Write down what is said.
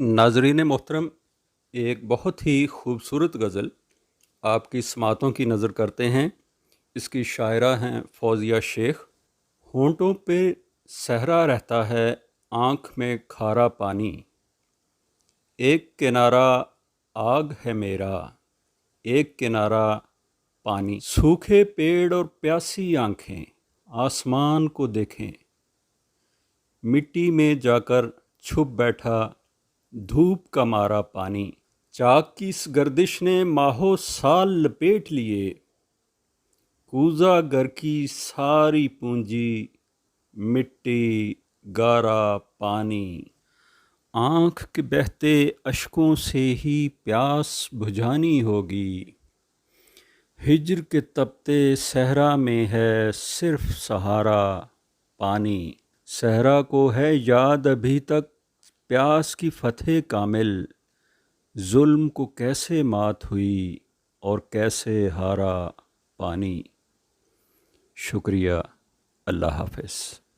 नाजरीन मोहतरम, एक बहुत ही खूबसूरत गज़ल आपकी समातों की नज़र करते हैं। इसकी शायरा हैं फौजिया शेख। होंठों पे सहरा रहता है, आँख में खारा पानी। एक किनारा आग है मेरा, एक किनारा पानी। सूखे पेड़ और प्यासी आँखें आसमान को देखें। मिट्टी में जाकर छुप बैठा धूप का मारा पानी। चाक की इस गर्दिश ने माहो साल लपेट लिए। कूजा घर की सारी पूंजी, मिट्टी गारा पानी। आँख के बहते अश्कों से ही प्यास बुझानी होगी। हिज्र के तपते सहरा में है सिर्फ सहारा पानी। सहरा को है याद अभी तक प्यास की फतेह कामिल। जुल्म को कैसे मात हुई और कैसे हारा पानी। शुक्रिया। अल्लाह हाफ़िज़।